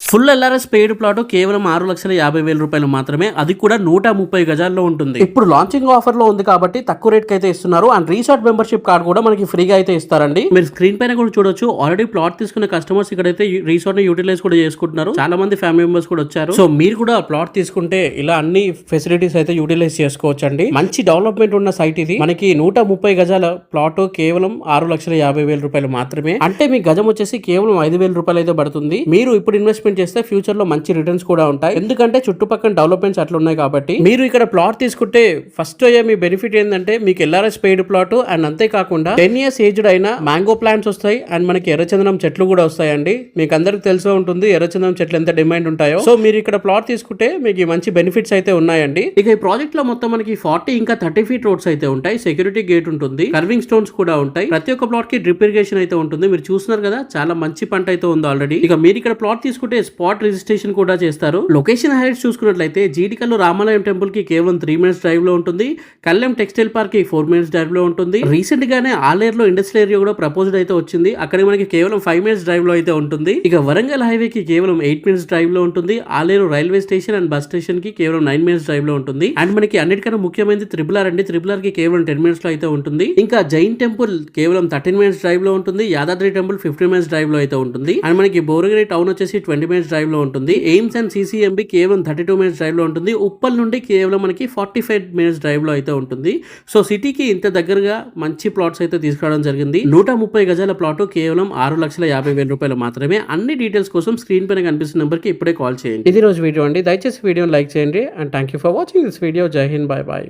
Full LRS paid plot కేవలం 6,50,000 రూపాయలు మాత్రమే, అది కూడా 130 గజాల్లో ఉంటుంది. ఇప్పుడు లాంచింగ్ ఆఫర్ లో ఉంది కాబట్టి తక్కువ రేట్ కి అయితే ఇస్తున్నారు. అండ్ రీసార్ట్ మెంబర్షిప్ కార్డ్ కూడా మనకి ఫ్రీగా అయితే ఇస్తారండి. మీరు స్క్రీన్ పైన కూడా చూడొచ్చు, ఆల్రెడీ ప్లాట్ తీసుకున్న కస్టమర్స్ ఇక్కడైతే రీసార్ట్ ని యూటిలైజ్ కూడా చేసుకుంటున్నారు. చాలా మంది ఫ్యామిలీ మెంబర్స్ కూడా వచ్చారు. సో మీరు కూడా ప్లాట్ తీసుకుంటే ఇలా అన్ని ఫెసిలిటీస్ అయితే యూటిలైజ్ చేసుకోవచ్చు అండి. మంచి డెవలప్మెంట్ ఉన్న సైట్ ఇది. మనకి 130 గజాల ప్లాట్ కేవలం 6,50,000 రూపాయలు మాత్రమే. అంటే మీ గజం వచ్చేసి కేవలం 5,000 రూపాయలు అయితే పడుతుంది. మీరు ఇప్పుడు ఇన్వెస్ట్మెంట్ చేస్తే ఫ్యూచర్ లో మంచి రిటర్న్స్ కూడా ఉంటాయి. ఎందుకంటే చుట్టుపక్కల డెవలప్మెంట్స్ అట్లా ఉన్నాయి కాబట్టి. మీరు ఇక్కడ ప్లాట్ తీసుకుంటే ఫస్ట్ అయ్యే మీ బెనిఫిట్ ఏంటంటే మీకు ఎల్ఆర్ఎస్ పెయిడ్ ప్లాట్ అండ్ అంతేకాకుండా 10 years ఏజ్డ్ అయిన మ్యాంగో ప్లాంట్స్ వస్తాయి అండ్ మనకి ఎర్రచందనం చెట్లు కూడా వస్తాయండి. మీకు అందరికి తెలిసే ఉంటుంది ఎర్రచందనం చెట్లు ఎంత డిమాండ్ ఉంటాయో. సో మీరు ఇక్కడ ప్లాట్ తీసుకుంటే మీకు మంచి బెనిఫిట్స్ అయితే ఉన్నాయండి. ఇక ఈ ప్రాజెక్ట్ లో మొత్తం మనకి 40 ఇంకా 30 feet రోడ్స్ అయితే ఉంటాయి. సెక్యూరిటీ గేట్ ఉంటుంది, కర్వింగ్ స్టోన్స్ కూడా ఉంటాయి. ప్రతి ఒక్క ప్లాట్ కి డ్రిప్ ఇరిగేషన్ అయితే ఉంటుంది. మీరు చూస్తున్నారు కదా, చాలా మంచి పంట అయితే ఉంది ఆల్రెడీ. ఇక మీరు ఇక్కడ ప్లాట్ తీసుకుంటే స్పాట్ రిజిస్ట్రేషన్ కూడా చేస్తారు. లొకేషన్ హైలైట్స్ చూసుకున్నట్లయితే జీడికల్లు రామాలయం టెంపుల్ కి కేవలం 3 minutes డ్రైవ్ లో ఉంటుంది. కళ్యాణ్ టెక్స్టైల్ పార్క్ కి 4 minutes డ్రైవ్ లో ఉంటుంది. రీసెంట్ గానే ఆలేరులో ఇండస్ట్రియల్ ఏరియా కూడా ప్రపోజ్డ్ అయితే వచ్చింది. అక్కడ మనకి కేవలం 5 minutes డ్రైవ్ లో అయితే ఉంటుంది. ఇక వరంగల్ హైవే కి కేవలం 8 minutes డ్రైవ్ లో ఉంటుంది. Aler railway station and bus station కి కేవలం 9 minutes డ్రైవ్ లో ఉంటుంది. అండ్ మనకి అన్నిటికన్నా ముఖ్యమైనది త్రిపుల్ ఆర్ అండి. త్రిపుల్ ఆర్ కి కేవలం 10 minutes లో అయితే ఉంటుంది. ఇంకా జైన్ టెంపుల్ కేవలం 13 minutes డ్రైవ్ లో ఉంటుంది. యాదాద్రి టెంపుల్ 15 minutes డ్రైవ్ లో అయితే ఉంటుంది. అండ్ మనకి బోరగిరి టౌన్ వచ్చేసి 20 minutes డ్రైవ్ లో ఉంటుంది. ఎయిమ్స్ అండ్ సిసిఎంబి కేవలం 32 minutes డ్రైవ్ లో ఉంటుంది. ఉప్పల్ నుండి కేవలం మనకి 45 minutes డ్రైవ్ లో అయితే ఉంటుంది. సో సిటీకి ఇంత దగ్గరగా మంచి ప్లాట్స్ అయితే తీసుకురావడం జరిగింది. 130 గజాల ప్లాట్ కేవలం 6,50,000 రూపాయలు మాత్రమే. అన్ని డీటెయిల్స్ కోసం స్క్రీన్ పైన కనిపిస్తున్న నెంబర్ కి ఇప్పుడే కాల్ చేయండి. ఇది రోజు వీడియో అండి. దయచేసి వీడియోని లైక్ చేయండి and thank you for watching this video. జై హింద్, బై బై.